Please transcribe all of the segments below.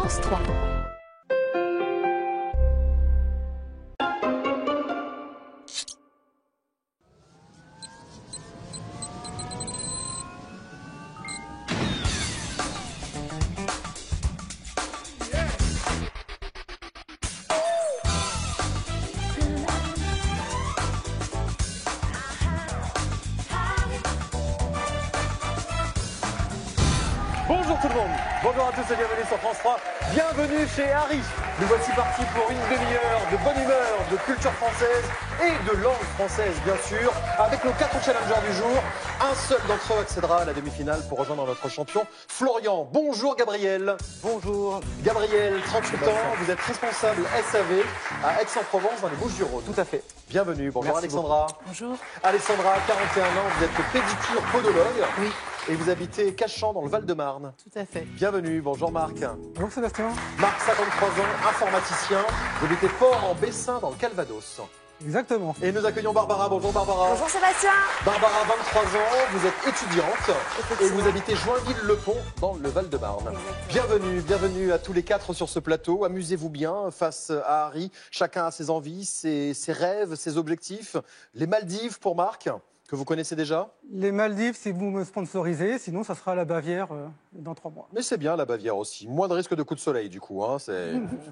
France 3. Bonjour tout le monde, bonjour à tous et bienvenue sur France 3, bienvenue chez Harry. Nous voici partis pour une demi-heure de bonne humeur, de culture française et de langue française bien sûr, avec nos 4 challengers du jour. Un seul d'entre eux accédera à la demi-finale pour rejoindre notre champion Florian. Bonjour Gabriel. Bonjour. Gabriel, 38 ans, vous êtes responsable SAV à Aix-en-Provence dans les Bouches-du-Rhône. Tout à fait. Bienvenue, bonjour. Merci Alexandra. beaucoup. Bonjour. Alexandra, 41 ans, vous êtes pédicure podologue. Oui. Et vous habitez Cachan dans le Val-de-Marne. Tout à fait. Bienvenue, bonjour Marc. Bonjour Sébastien. Marc, 53 ans, informaticien. Vous habitez Port-en-Bessin dans le Calvados. Exactement. Et nous accueillons Barbara. Bonjour Barbara. Bonjour Sébastien. Barbara, 23 ans, vous êtes étudiante et vous habitez Joinville-le-Pont dans le Val-de-Marne. Bienvenue, bienvenue à tous les 4 sur ce plateau. Amusez-vous bien face à Harry. Chacun a ses envies, ses rêves, ses objectifs. Les Maldives pour Marc, que vous connaissez déjà. Les Maldives, si vous me sponsorisez, sinon ça sera la Bavière dans 3 mois. Mais c'est bien la Bavière aussi. Moins de risque de coup de soleil du coup. Hein.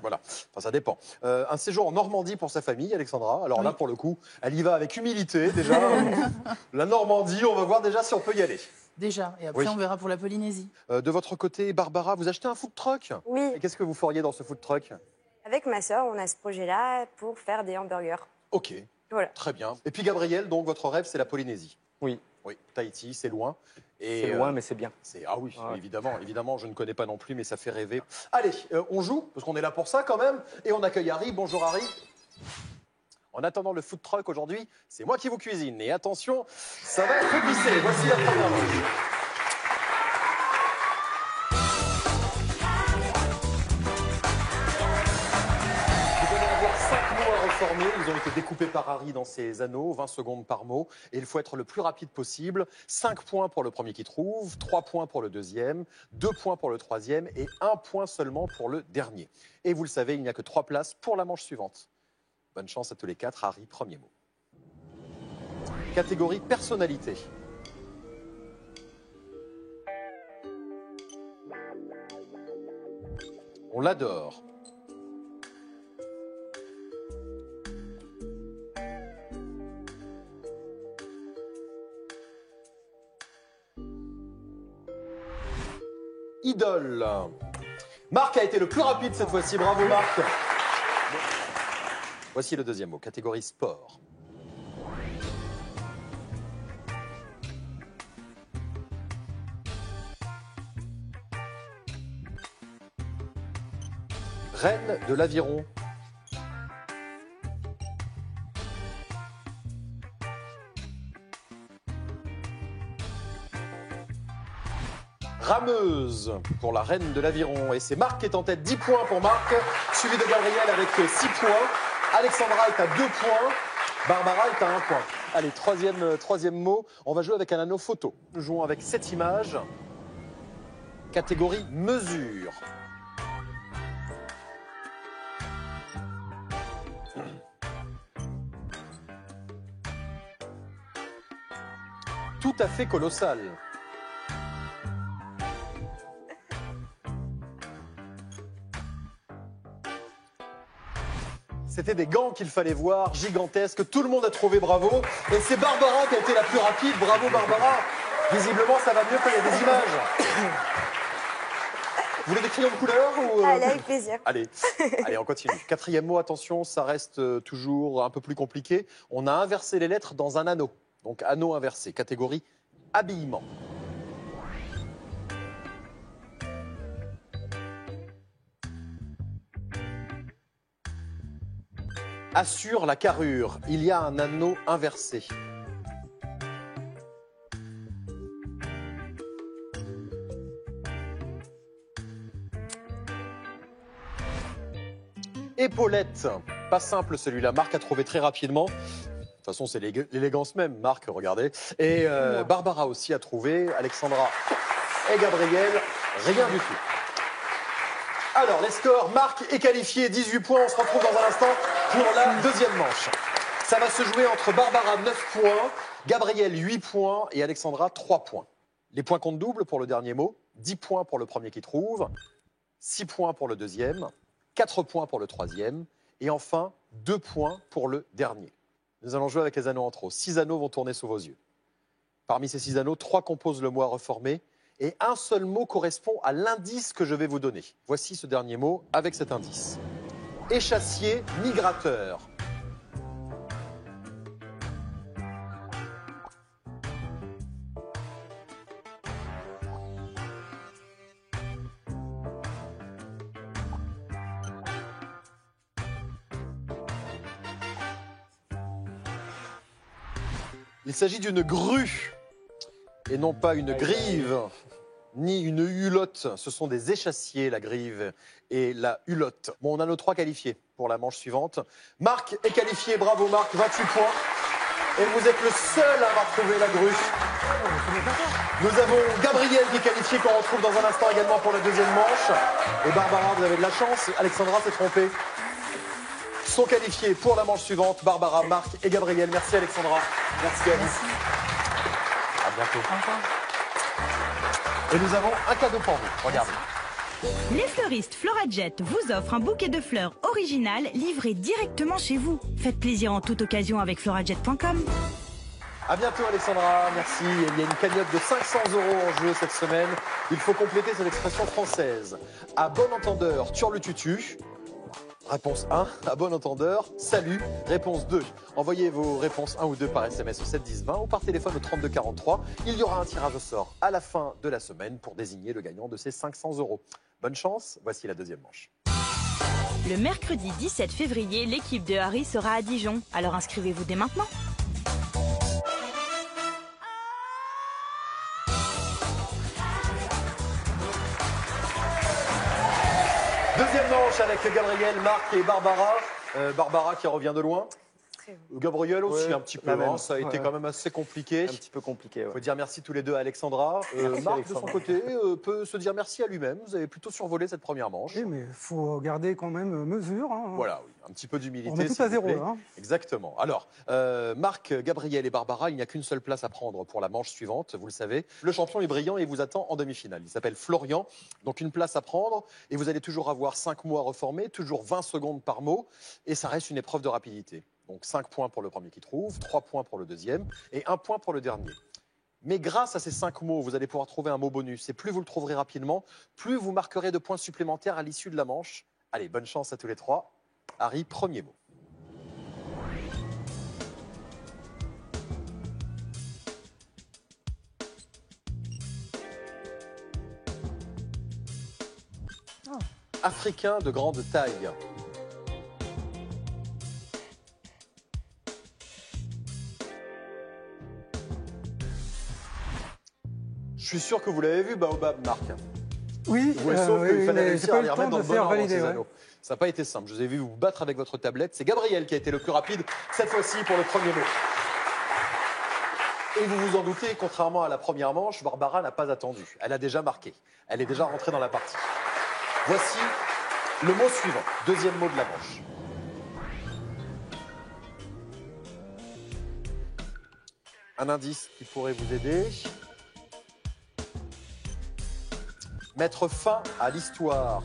Voilà. Enfin, ça dépend. Un séjour en Normandie pour sa famille, Alexandra. Alors là, pour le coup, elle y va avec humilité déjà. La Normandie, on va voir déjà si on peut y aller. Déjà, et après Oui. on verra pour la Polynésie. De votre côté, Barbara, vous achetez un food truck. Oui, Et qu'est-ce que vous feriez dans ce food truck? avec ma sœur, on a ce projet-là pour faire des hamburgers. Ok, Voilà. très bien. Et puis Gabriel, donc votre rêve, c'est la Polynésie. Oui, Oui, Tahiti, c'est loin. Et c'est loin, mais c'est bien. Ah oui, Ouais. évidemment, évidemment, je ne connais pas non plus, mais ça fait rêver. Allez, on joue, parce qu'on est là pour ça quand même, et on accueille Harry. Bonjour Harry. En attendant le food truck aujourd'hui, c'est moi qui vous cuisine. Et attention, ça va être glissé. Voici la première manche. Vous allez avoir 5 mots à reformer. Ils ont été découpés par Harry dans ses anneaux, 20 secondes par mot. Et il faut être le plus rapide possible. 5 points pour le premier qui trouve, 3 points pour le deuxième, 2 points pour le troisième et 1 point seulement pour le dernier. Et vous le savez, il n'y a que 3 places pour la manche suivante. Bonne chance à tous les 4. Harry, premier mot. Catégorie personnalité. On l'adore. Idole. Marc a été le plus rapide cette fois-ci. Bravo Marc. Voici le deuxième mot. Catégorie sport. Reine de l'Aviron. Rameuse pour la reine de l'Aviron. Et c'est Marc qui est en tête, 10 points pour Marc, suivi de Gabriel avec 6 points. Alexandra est à 2 points. Barbara est à 1 point. Allez, troisième mot. On va jouer avec un anneau photo. Nous jouons avec cette image. Catégorie mesure. Tout à fait colossal. C'était des gants qu'il fallait voir, gigantesques. Tout le monde a trouvé bravo. Et c'est Barbara qui a été la plus rapide. Bravo Barbara. Visiblement, ça va mieux quand il y a des images. Vous voulez des crayons de couleur ou... Allez, avec plaisir. Allez, on continue. Quatrième mot, attention, ça reste toujours un peu plus compliqué. On a inversé les lettres dans un anneau. Donc anneau inversé, catégorie habillement. Assure la carrure, il y a un anneau inversé. Épaulette, pas simple celui-là, Marc a trouvé très rapidement. De toute façon, c'est l'élégance même, Marc, regardez. Et Barbara aussi a trouvé, Alexandra et Gabriel, rien du tout. Alors, les scores, Marc est qualifié, 18 points. On se retrouve dans un instant pour la deuxième manche. Ça va se jouer entre Barbara, 9 points, Gabriel, 8 points et Alexandra, 3 points. Les points comptent double pour le dernier mot. 10 points pour le premier qui trouve, 6 points pour le deuxième, 4 points pour le troisième et enfin 2 points pour le dernier. Nous allons jouer avec les anneaux en trop. 6 anneaux vont tourner sous vos yeux. Parmi ces 6 anneaux, 3 composent le mot à reformer et un seul mot correspond à l'indice que je vais vous donner. Voici ce dernier mot avec cet indice. Échassier, migrateur. Il s'agit d'une grue et non pas une grive, ni une hulotte. Ce sont des échassiers, la grive et la hulotte. Bon, on a nos 3 qualifiés pour la manche suivante. Marc est qualifié, bravo Marc, 28 points. Et vous êtes le seul à avoir trouvé la grue. Nous avons Gabriel qui est qualifié, qu'on retrouve dans un instant également pour la deuxième manche. Et Barbara, vous avez de la chance. Alexandra s'est trompée. Sont qualifiés pour la manche suivante, Barbara, Marc et Gabriel. Merci Alexandra. Merci à vous. À bientôt. Et nous avons un cadeau pour vous. Regardez. Les fleuristes Florajet vous offrent un bouquet de fleurs original livré directement chez vous. Faites plaisir en toute occasion avec florajet.com. À bientôt Alexandra, merci. Il y a une cagnotte de 500 € en jeu cette semaine. Il faut compléter cette expression française. À bon entendeur, turlututu. Réponse 1, à bon entendeur, salut. Réponse 2, envoyez vos réponses 1 ou 2 par SMS au 7 10 20 ou par téléphone au 32 43. Il y aura un tirage au sort à la fin de la semaine pour désigner le gagnant de ces 500 €. Bonne chance, voici la deuxième manche. Le mercredi 17 février, l'équipe de Harry sera à Dijon. Alors inscrivez-vous dès maintenant. Deuxième manche avec Gabriel, Marc et Barbara. Barbara qui revient de loin. Gabriel aussi un petit peu, ça a été quand même assez compliqué. Un petit peu compliqué. Il faut dire merci tous les deux à Alexandra. Marc, de son côté, peut se dire merci à lui-même. Vous avez plutôt survolé cette première manche. Oui, mais il faut garder quand même mesure. Hein. Voilà, oui, un petit peu d'humilité. On est tout à zéro. Hein. Exactement. Alors, Marc, Gabriel et Barbara, il n'y a qu'une seule place à prendre pour la manche suivante, vous le savez. Le champion est brillant et vous attend en demi-finale. Il s'appelle Florian, donc une place à prendre. Et vous allez toujours avoir 5 mots à reformer, toujours 20 secondes par mot. Et ça reste une épreuve de rapidité. Donc 5 points pour le premier qui trouve, 3 points pour le deuxième et 1 point pour le dernier. Mais grâce à ces 5 mots, vous allez pouvoir trouver un mot bonus. Et plus vous le trouverez rapidement, plus vous marquerez de points supplémentaires à l'issue de la manche. Allez, bonne chance à tous les 3. Harry, premier mot. Africain de grande taille. Je suis sûr que vous l'avez vu, Baobab, Marc. Oui, sauf qu'il fallait réussir à les remettre dans le bon ordre, ces ouais. anneaux. Ça n'a pas été simple. Je vous ai vu vous battre avec votre tablette. C'est Gabriel qui a été le plus rapide, cette fois-ci, pour le premier mot. Et vous vous en doutez, contrairement à la première manche, Barbara n'a pas attendu. Elle a déjà marqué. Elle est déjà rentrée dans la partie. Voici le mot suivant, deuxième mot de la manche. Un indice qui pourrait vous aider. Mettre fin à l'histoire.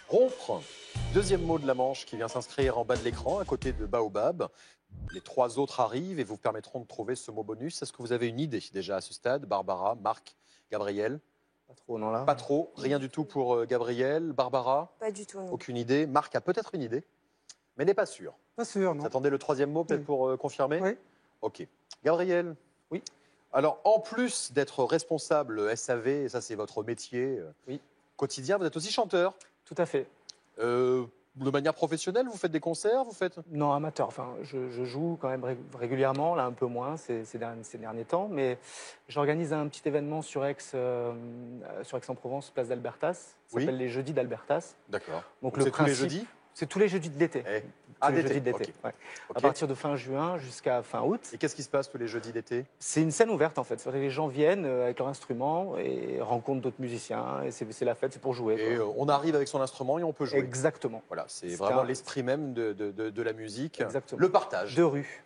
Rompre. Deuxième mot de la manche qui vient s'inscrire en bas de l'écran, à côté de Baobab. Les 3 autres arrivent et vous permettront de trouver ce mot bonus. Est-ce que vous avez une idée déjà à ce stade? Barbara, Marc, Gabriel? Pas trop, non, là. Pas trop. Rien du tout pour Gabriel. Barbara? Pas du tout, non. Aucune idée. Marc a peut-être une idée, mais n'est pas sûr. Pas sûr, non. Vous attendez le troisième mot peut-être pour confirmer? Oui. Ok. Gabriel? Oui. Alors, en plus d'être responsable SAV, et ça c'est votre métier Oui. quotidien, vous êtes aussi chanteur. Tout à fait. De manière professionnelle, vous faites des concerts, vous faites... Non, amateur. Enfin, je joue quand même régulièrement, là un peu moins ces derniers temps, mais j'organise un petit événement sur Aix-en-Provence, place d'Albertas. Ça s'appelle les Jeudis d'Albertas. D'accord. Donc c'est tous les jeudis? C'est tous les jeudis de l'été. Ah, tous les d'été, jeudis d'été. ok. Ouais. Ok. À partir de fin juin jusqu'à fin août. Et qu'est-ce qui se passe tous les jeudis d'été? C'est une scène ouverte en fait. C'est-à-dire que les gens viennent avec leur instrument et rencontrent d'autres musiciens. Et c'est la fête, c'est pour jouer. Et quoi. on arrive avec son instrument et on peut jouer. Exactement. Voilà, c'est C'est vraiment un- l'esprit même de la musique. Exactement. Le partage. De rue.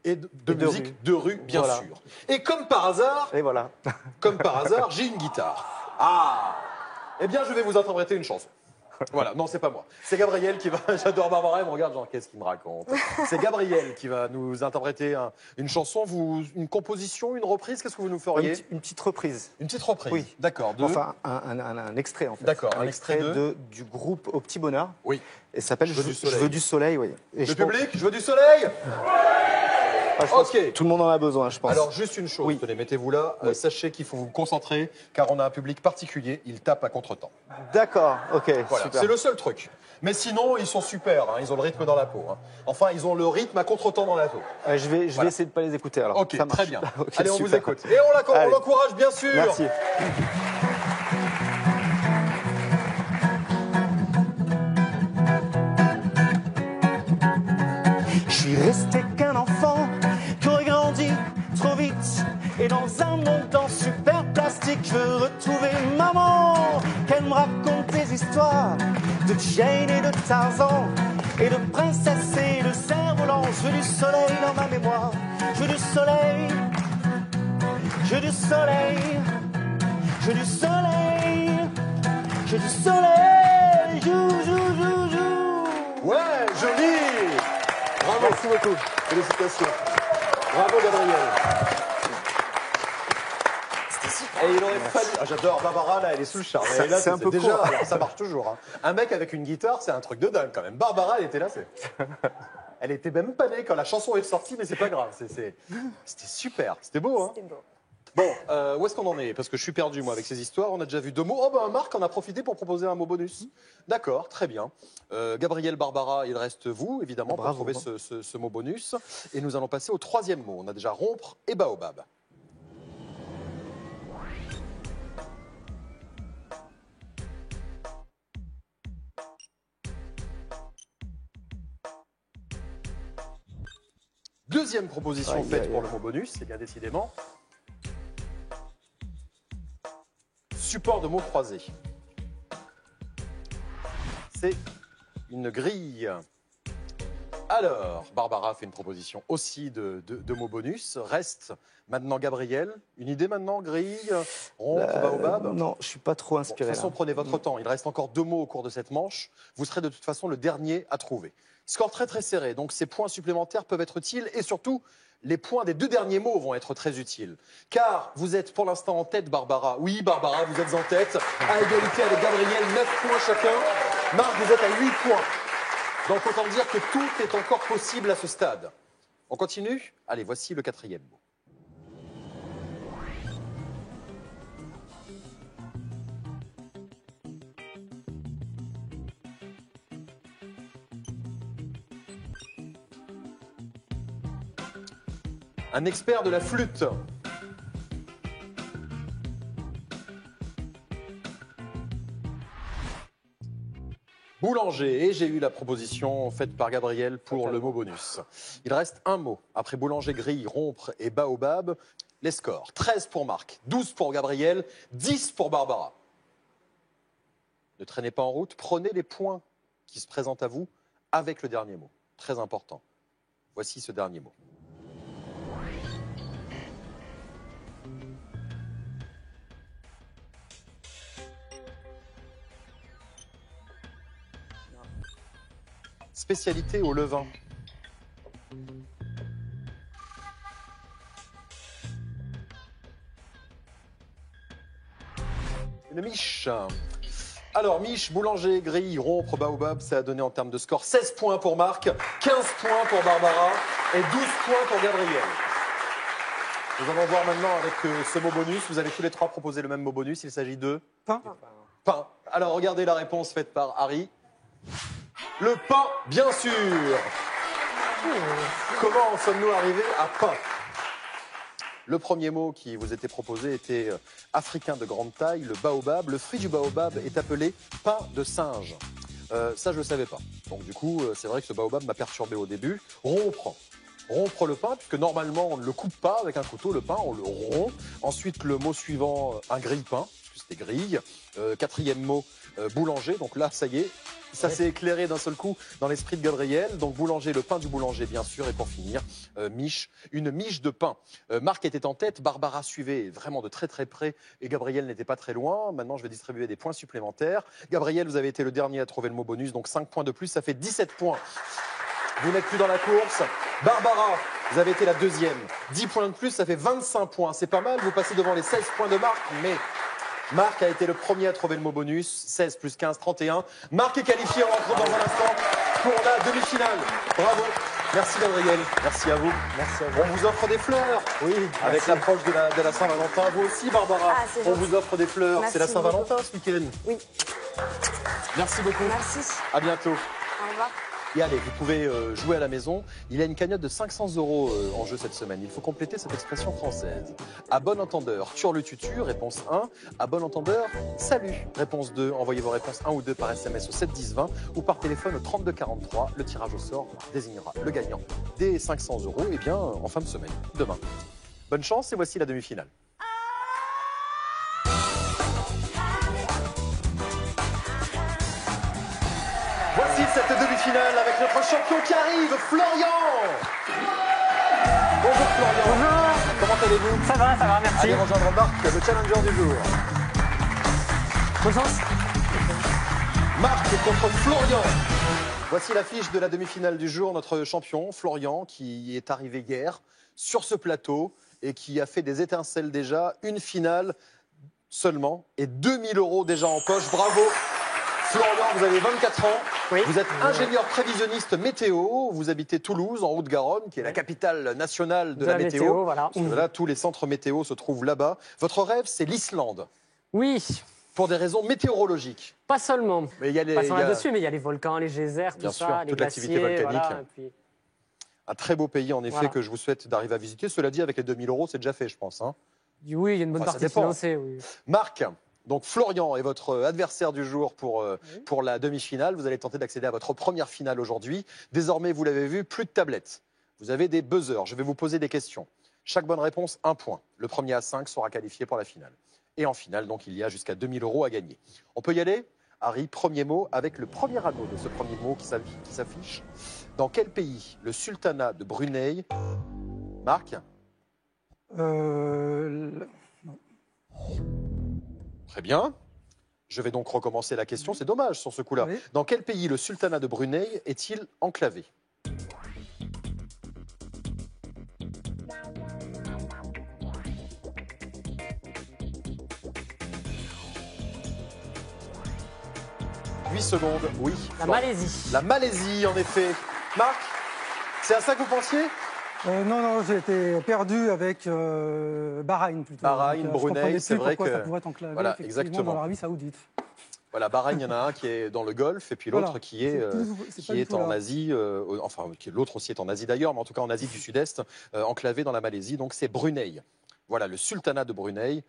Et de Et de musique rue. de rue, bien Voilà. sûr. Et comme par hasard, Et voilà. j'ai une guitare. Ah! Eh bien, je vais vous interpréter une chanson. Voilà, non, c'est pas moi. C'est Gabriel qui va. J'adore Barbara, elle me regarde, genre, qu'est-ce qu'il me raconte? C'est Gabriel qui va nous interpréter une chanson, une composition, une reprise, qu'est-ce que vous nous feriez? Une petite reprise. Une petite reprise. Oui. D'accord. Enfin, un extrait en fait. D'accord, un Un extrait extrait du groupe Au Petit Bonheur. Oui. Et ça s'appelle Je veux du soleil. Je veux du soleil, oui. Et Le je pense- public, je veux du soleil. je pense Ok. que tout le monde en a besoin, je pense. Alors, juste une chose, Oui. tenez, mettez-vous là. Oui. Sachez qu'il faut vous concentrer, car on a un public particulier. Il tape à contre-temps. D'accord, ok, Voilà, super. c'est le seul truc. Mais sinon, ils sont super. Hein, ils ont le rythme dans la peau. Hein. Enfin, ils ont le rythme à contre-temps dans la peau. Je vais Voilà. essayer de ne pas les écouter alors. Ok, Ça marche. très bien. Ok, Allez, on vous super. écoute. Et on Allez. l'encourage, bien sûr. Merci. Je suis resté qu'un enfant qui aurait grandi trop vite. Et dans un monde en super plastique, je veux retrouver maman. Qu'elle me raconte des histoires de Jane et de Tarzan. Et de princesse et de cerf-volant. Je veux du soleil dans ma mémoire. Je veux du soleil. Je veux du soleil. Je veux du soleil. Je veux du soleil. Jou. Ouais, joli. Bravo. Merci beaucoup. Félicitations. Bravo, Gabriel. Et il aurait fallu. Ah, j'adore Barbara, là, elle est sous le charme. Ça- Et là, c'est un peu déjà, court. alors, ça marche toujours. Hein. Un mec avec une guitare, c'est un truc de dingue quand même. Barbara, elle était là, elle était même pas née quand la chanson est sortie, mais c'est pas grave. C'était super. C'était beau, hein. C'était beau. Bon, où est-ce qu'on en est? Parce que je suis perdu, moi, avec ces histoires. On a déjà vu 2 mots. Oh, ben, Marc en a profité pour proposer un mot bonus. D'accord, très bien. Gabriel, Barbara, il reste vous, évidemment, Bravo. pour trouver ce mot bonus. Et nous allons passer au 3e mot. On a déjà rompre et baobab. Deuxième proposition Aïe, faite aïe, pour aïe. le mot bonus, c'est bien décidément. Support de mots croisés. C'est une grille. Alors, Barbara fait une proposition aussi de mots bonus. Reste maintenant Gabriel. Une idée maintenant, grille, rompre, baobab? Non, je suis pas trop Bon, de inspiré. toute façon, là. prenez votre temps. Il reste encore 2 mots au cours de cette manche. Vous serez de toute façon le dernier à trouver. Score très très serré, donc ces points supplémentaires peuvent être utiles et surtout, les points des 2 derniers mots vont être très utiles. Car vous êtes pour l'instant en tête, Barbara. Oui, Barbara, vous êtes en tête. À égalité avec Gabriel, 9 points chacun. Marc, vous êtes à 8 points. Donc autant dire que tout est encore possible à ce stade. On continue? Allez, voici le 4e mot. Un expert de la flûte. Boulanger. Et j'ai eu la proposition faite par Gabriel pour le mot bonus. Il reste un mot. Après boulanger, grille, rompre et baobab, les scores. 13 pour Marc, 12 pour Gabriel, 10 pour Barbara. Ne traînez pas en route, prenez les points qui se présentent à vous avec le dernier mot. Très important. Voici ce dernier mot. Spécialité au levain. Une miche. Alors, miche, boulanger, grille, rompre, baobab, ça a donné en termes de score 16 points pour Marc, 15 points pour Barbara et 12 points pour Gabriel. Nous allons voir maintenant avec ce mot bonus. Vous avez tous les 3 proposé le même mot bonus. Il s'agit de Pain. pain. Alors, regardez la réponse faite par Harry. Le pain, bien sûr. Comment en sommes-nous arrivés à pain? Le premier mot qui vous était proposé était africain de grande taille, le baobab. Le fruit du baobab est appelé pain de singe. Ça, je ne le savais pas. Donc du coup, c'est vrai que ce baobab m'a perturbé au début. Rompre le pain, puisque normalement, on ne le coupe pas avec un couteau, le pain, on le rompt. Ensuite, le mot suivant, un grille-pain, puisque c'était grille. Quatrième mot, boulanger. Donc là, ça y est, ça s'est éclairé d'un seul coup dans l'esprit de Gabriel. Donc boulanger, le pain du boulanger, bien sûr. Et pour finir, miche, une miche de pain. Marc était en tête, Barbara suivait vraiment de très très près et Gabriel n'était pas très loin. Maintenant, je vais distribuer des points supplémentaires. Gabriel, vous avez été le dernier à trouver le mot bonus, donc 5 points de plus, ça fait 17 points. Vous n'êtes plus dans la course. Barbara, vous avez été la deuxième. 10 points de plus, ça fait 25 points. C'est pas mal, vous passez devant les 16 points de Marc, mais Marc a été le premier à trouver le mot bonus. 16 plus 15, 31. Marc est qualifié, on rentre dans un instant pour la demi-finale. Bravo. Merci Gabriel, merci à vous. Merci à vous. On vous offre des fleurs. Oui, Avec l'approche de la Saint-Valentin. Vous aussi Barbara, Ah, c'est on gentil. vous offre des fleurs. Merci C'est la Saint-Valentin ce week-end. Oui, Merci beaucoup. merci. À bientôt. Au revoir. Et allez, vous pouvez jouer à la maison. Il y a une cagnotte de 500 € en jeu cette semaine. Il faut compléter cette expression française. À bon entendeur, turlututu, réponse 1. À bon entendeur, salut, réponse 2. Envoyez vos réponses 1 ou 2 par SMS au 7 10 20 ou par téléphone au 32 43. Le tirage au sort désignera le gagnant des 500 € bien, en fin de semaine, demain. Bonne chance et voici la demi-finale. Voici cette demi-finale avec notre champion qui arrive, Florian. Bonjour Florian. Bonjour. Comment allez-vous? Ça va, merci. Allez rejoindre Marc, le challenger du jour. Bonne chance. Marc contre Florian. Voici l'affiche de la demi-finale du jour. Notre champion, Florian, qui est arrivé hier sur ce plateau et qui a fait des étincelles déjà. Une finale seulement et 2000 € déjà en poche. Bravo. Florian, vous avez 24 ans, Oui. Vous êtes ingénieur prévisionniste météo, vous habitez Toulouse, en Haute-Garonne, qui est la capitale nationale de la météo. Voilà. Parce que là, tous les centres météo se trouvent là-bas. Votre rêve, c'est l'Islande, Oui, pour des raisons météorologiques. pas seulement. Mais il y a les, Passons il y a là-dessus, mais il y a les volcans, les geysers, tout Bien ça, sûr, les toute l'activité glaciers, volcanique. voilà, et puis- un très beau pays, en effet, Voilà. que je vous souhaite d'arriver à visiter. Cela dit, avec les 2000 €, c'est déjà fait, je pense. Hein. Oui, il y a une bonne Enfin, ça partie dépend. financée, oui. Marc, donc Florian est votre adversaire du jour pour la demi-finale. Vous allez tenter d'accéder à votre première finale aujourd'hui. Désormais, vous l'avez vu, plus de tablettes. Vous avez des buzzers. Je vais vous poser des questions. Chaque bonne réponse, 1 point. Le premier à 5 sera qualifié pour la finale. Et en finale, donc, il y a jusqu'à 2000 € à gagner. On peut y aller? Harry, premier mot avec le premier anneau de ce premier mot qui s'affiche. Dans quel pays le sultanat de Brunei? Marc? Très bien. Je vais donc recommencer la question. C'est dommage sur ce coup-là. Oui. Dans quel pays le sultanat de Brunei est-il enclavé? « 8 secondes, oui. La Florian. Malaisie. La Malaisie, en effet. Marc, c'est à ça que vous pensiez? Non, j'ai été perdu avec Bahreïn plutôt. Bahreïn, Donc, Brunei, je comprenais c'est plus vrai pourquoi que- ça pouvait être enclavé, Voilà, effectivement, exactement. dans l'Arabie Saoudite. Voilà, Bahreïn, il y en a un qui est dans le Golfe et puis l'autre Voilà. qui est, C'est pas qui du est tout en là. Asie, l'autre aussi est en Asie d'ailleurs, mais en tout cas en Asie du Sud-Est, enclavé dans la Malaisie. Donc c'est Brunei. Voilà, le sultanat de Brunei,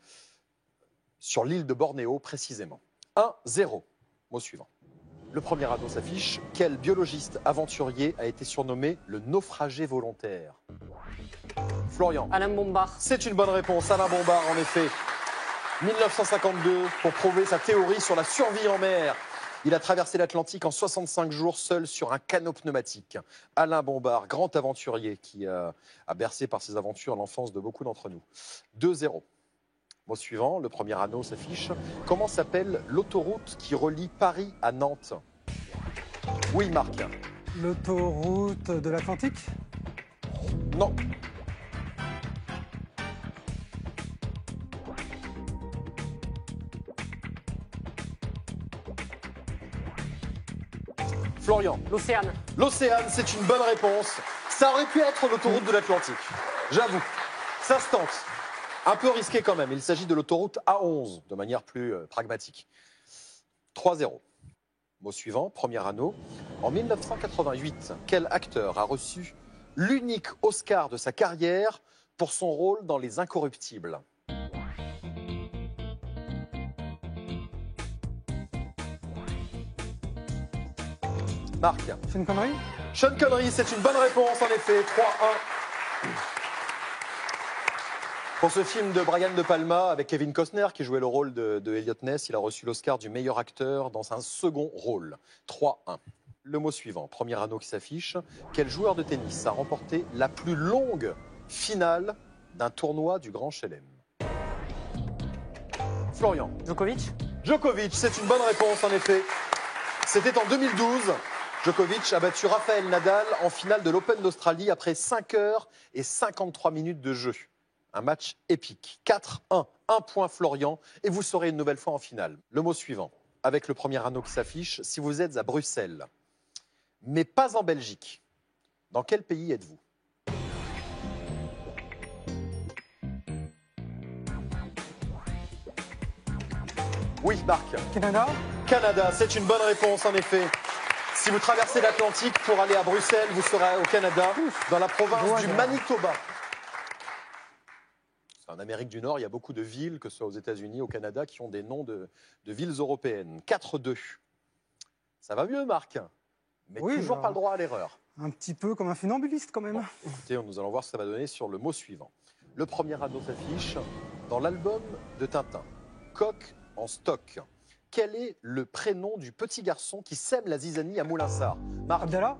sur l'île de Bornéo précisément. 1-0. Mot suivant. Le premier anneau s'affiche. Quel biologiste aventurier a été surnommé le naufragé volontaire? Florian. Alain Bombard. C'est une bonne réponse. Alain Bombard, en effet. 1952, pour prouver sa théorie sur la survie en mer. Il a traversé l'Atlantique en 65 jours seul sur un canot pneumatique. Alain Bombard, grand aventurier qui a bercé par ses aventures l'enfance de beaucoup d'entre nous. 2-0. Mot suivant, le premier anneau s'affiche. Comment s'appelle l'autoroute qui relie Paris à Nantes? Oui, Marc. L'autoroute de l'Atlantique. Non. Florian. L'Océane. L'Océane, c'est une bonne réponse. Ça aurait pu être l'autoroute de l'Atlantique. J'avoue. Ça se tente. Un peu risqué quand même. Il s'agit de l'autoroute A11, de manière plus pragmatique. 3-0. Mot suivant, premier anneau. En 1988, quel acteur a reçu l'unique Oscar de sa carrière pour son rôle dans Les Incorruptibles? Marc. Sean Connery. Sean Connery, c'est une bonne réponse en effet. 3-1. Pour ce film de Brian De Palma avec Kevin Costner qui jouait le rôle de Elliot Ness, il a reçu l'Oscar du meilleur acteur dans un second rôle. 3-1. Le mot suivant, premier anneau qui s'affiche. Quel joueur de tennis a remporté la plus longue finale d'un tournoi du Grand Chelem? Florian. Djokovic. Djokovic, c'est une bonne réponse en effet. C'était en 2012. Djokovic a battu Rafael Nadal en finale de l'Open d'Australie après 5 heures et 53 minutes de jeu. Un match épique. 4-1, 1 point Florian et vous serez une nouvelle fois en finale. Le mot suivant, avec le premier anneau qui s'affiche, si vous êtes à Bruxelles, mais pas en Belgique, dans quel pays êtes-vous? Oui, Marc. Canada. Canada, c'est une bonne réponse en effet. Si vous traversez l'Atlantique pour aller à Bruxelles, vous serez au Canada, dans la province du Manitoba. En Amérique du Nord, il y a beaucoup de villes, que ce soit aux États-Unis, au Canada, qui ont des noms de villes européennes. 4-2. Ça va mieux, Marc, mais Oui, toujours alors, pas le droit à l'erreur. Un petit peu comme un funambuliste quand même. Bon, écoutez, nous allons voir ce que ça va donner sur le mot suivant. Le premier anneau s'affiche dans l'album de Tintin, Coq en stock. Quel est le prénom du petit garçon qui sème la zizanie à Moulinsart? Marc. Abdallah.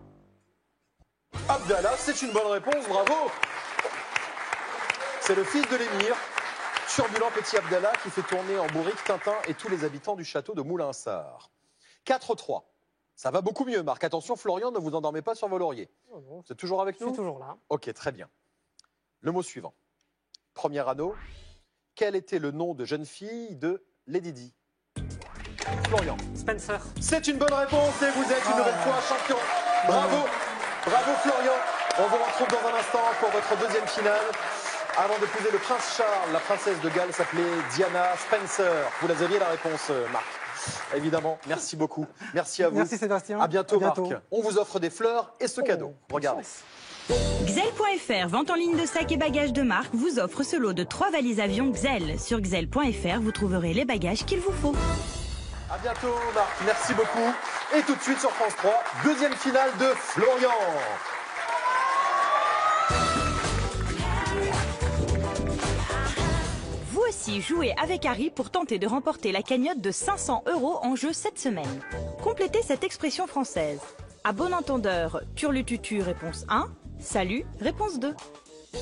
Abdallah, c'est une bonne réponse, bravo. C'est le fils de l'émir, turbulent petit Abdallah, qui fait tourner en bourrique Tintin et tous les habitants du château de Moulinsart. 4-3. Ça va beaucoup mieux, Marc. Attention, Florian, ne vous endormez pas sur vos lauriers. Oh non, Vous êtes toujours avec je nous? suis toujours là. Ok, très bien. Le mot suivant. Premier anneau. Quel était le nom de jeune fille de Lady Di? Florian. Spencer. C'est une bonne réponse et vous êtes une nouvelle fois champion. Bravo. Bravo, Florian. On vous retrouve dans un instant pour votre deuxième finale. Avant d'épouser le prince Charles, la princesse de Galles s'appelait Diana Spencer. Vous la aviez la réponse, Marc. Évidemment, merci beaucoup. Merci à vous. Merci Sébastien. À bientôt, À bientôt. Marc. On vous offre des fleurs et ce cadeau. Regardez. Xel.fr, vente en ligne de sacs et bagages de marque, vous offre ce lot de 3 valises avions Xel. Sur Xel.fr, vous trouverez les bagages qu'il vous faut. À bientôt, Marc. Merci beaucoup. Et tout de suite sur France 3, deuxième finale de Florian. Vous aussi, jouez avec Harry pour tenter de remporter la cagnotte de 500 € en jeu cette semaine. Complétez cette expression française. À bon entendeur, turlututu, réponse 1. Salut, réponse 2.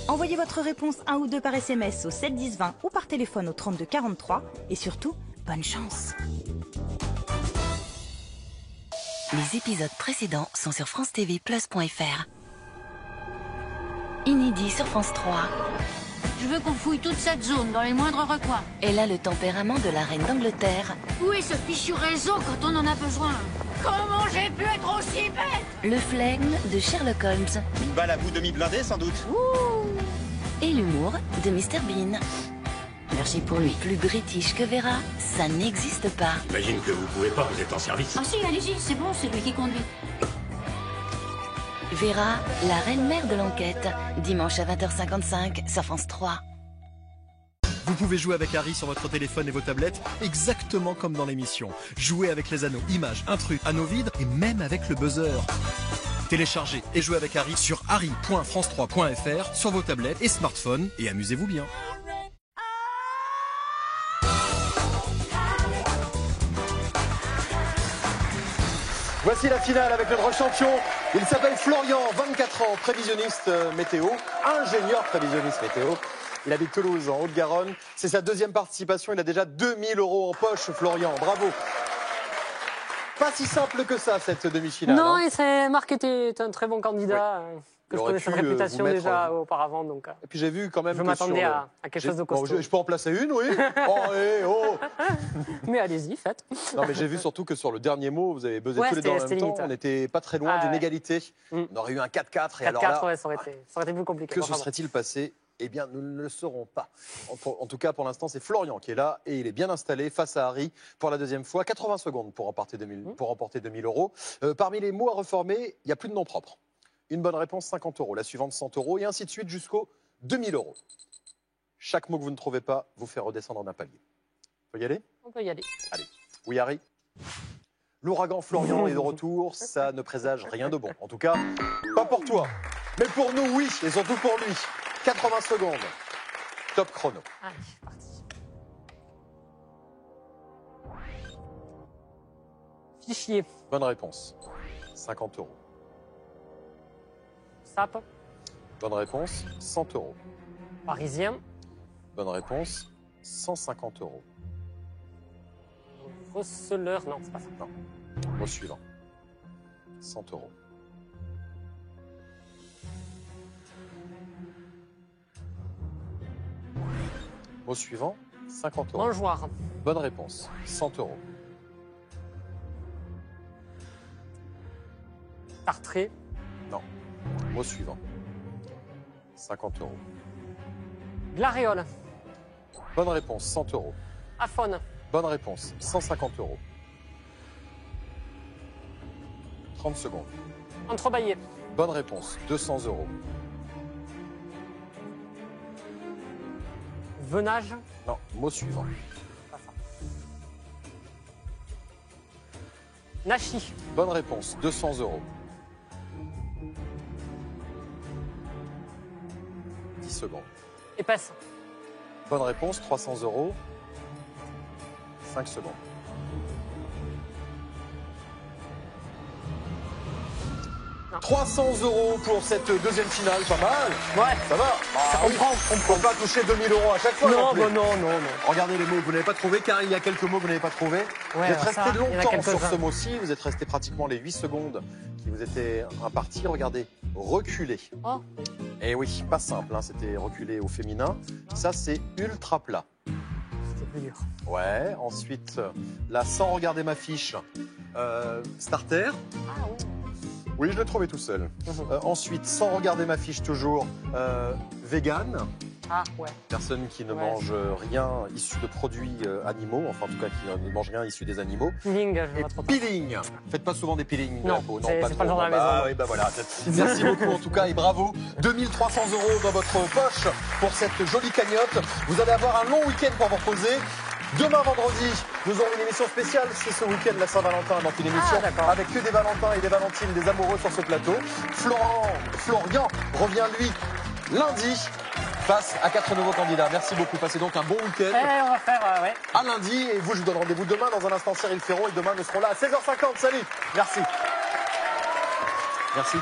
Envoyez votre réponse 1 ou 2 par SMS au 7 10 20 ou par téléphone au 32 43. Et surtout, bonne chance. Les épisodes précédents sont sur francetv+.fr. Inédit sur France 3. Je veux qu'on fouille toute cette zone, dans les moindres recoins. Elle a le tempérament de la reine d'Angleterre. Où est ce fichu réseau quand on en a besoin? Comment j'ai pu être aussi bête? Le flegme de Sherlock Holmes. Une balle à bout demi-blindée, sans doute. Et l'humour de Mr Bean. Merci pour lui. Plus british que Vera, ça n'existe pas. J'imagine que vous pouvez pas, vous êtes en service. Ah si, allez-y, c'est bon, c'est lui qui conduit. Vera, la reine-mère de l'enquête. Dimanche à 20h55 sur France 3. Vous pouvez jouer avec Harry sur votre téléphone et vos tablettes, exactement comme dans l'émission. Jouez avec les anneaux, images, intrus, anneaux vides et même avec le buzzer. Téléchargez et jouez avec Harry sur harry.france3.fr sur vos tablettes et smartphones et amusez-vous bien. Voici la finale avec notre champion. Il s'appelle Florian, 24 ans, prévisionniste météo, ingénieur prévisionniste météo. Il habite Toulouse, en Haute-Garonne. C'est sa deuxième participation. Il a déjà 2000 € en poche, Florian. Bravo. Pas si simple que ça, cette demi-finale. Non, hein. et Marc était un très bon candidat, que je aurait connaissais de pu, réputation vous mettre, déjà auparavant. Donc, Et puis j'ai vu quand même je que m'attendais sur à quelque chose de costaud. je peux en placer une, oui. Mais allez-y, faites. Non, mais j'ai vu surtout que sur le dernier mot, vous avez buzzé tous les deux en même temps. limite. On n'était pas très loin d'une égalité. On aurait eu un 4-4. Et alors là, 4-4, ouais, ça aurait été plus compliqué. que se serait-il passé? Eh bien, nous ne le saurons pas. En tout cas, pour l'instant, c'est Florian qui est là et il est bien installé face à Harry pour la deuxième fois. 80 secondes pour remporter 2000 €. Parmi les mots à reformer, il n'y a plus de nom propre. Une bonne réponse, 50 €. La suivante, 100 € et ainsi de suite jusqu'aux 2000 €. Chaque mot que vous ne trouvez pas vous fait redescendre d'un palier. Faut y aller? On peut y aller. Allez. Oui, Harry? L'ouragan Florian est de retour, ça ne présage rien de bon. En tout cas, pas pour toi, mais pour nous, oui, et surtout pour lui. 80 secondes. Top chrono. Allez, parti. Fichier. Bonne réponse. 50 €. SAP. Bonne réponse. 100 €. Parisien. Bonne réponse. 150 €. Receleur. Non, c'est pas ça. Non. Mot suivant. 100 €. Mot suivant. 50 €. Mangeoire. Bonne réponse. 100 €. Tartré. Non. Mot suivant. 50 €. Glaréole. Bonne réponse. 100 €. Aphone. Bonne réponse. 150 €. 30 secondes. Entrebâillé. Bonne réponse. 200 €. Venage. Non. Mot suivant. Pas ça. Nachi. Bonne réponse. 200 €. 10 secondes. Épaisse. Bonne réponse. 300 €. 5 secondes. Non. 300 € pour cette deuxième finale, pas mal. Ouais. Ça va. Ça oui. On ne peut pas toucher 2000 € à chaque fois. Non, plus. bah non, non, non. Regardez les mots que vous n'avez pas trouvés, car il y a quelques mots que vous n'avez pas trouvés. Ouais, vous êtes ça, resté il y en a longtemps sur quelques-uns. ce mot-ci. Vous êtes resté pratiquement les 8 secondes qui vous étaient imparties. Regardez, reculer. Oh. Et oui, pas simple, hein, c'était reculer au féminin. Ça, c'est ultra plat. C'était plus dur. Ouais, ensuite, là, sans regarder ma fiche, starter. Ah ouais. Oui, je l'ai trouvé tout seul. Ensuite, sans regarder ma fiche toujours, vegan. Ah ouais. Personne qui ne Ouais. mange rien issu de produits animaux, enfin en tout cas qui ne mange rien issu des animaux. Peeling, je Et vois trop. peeling. Faites pas souvent des peelings de Non, la peau. c'est pas trop. le genre de la Bah maison. oui, bah voilà. Merci beaucoup en tout cas et bravo. 2300 € dans votre poche pour cette jolie cagnotte. Vous allez avoir un long week-end pour vous reposer. Demain vendredi, nous aurons une émission spéciale. C'est ce week-end la Saint-Valentin, donc une émission d'accord. avec que des Valentins et des Valentines, des amoureux sur ce plateau. Florian revient lui lundi face à 4 nouveaux candidats. Merci beaucoup. Passez donc un bon week-end. On va faire, ouais. À lundi, et vous, je vous donne rendez-vous demain. Dans un instant, Cyril Ferron, et demain, nous serons là à 16h50. Salut. Merci. Merci.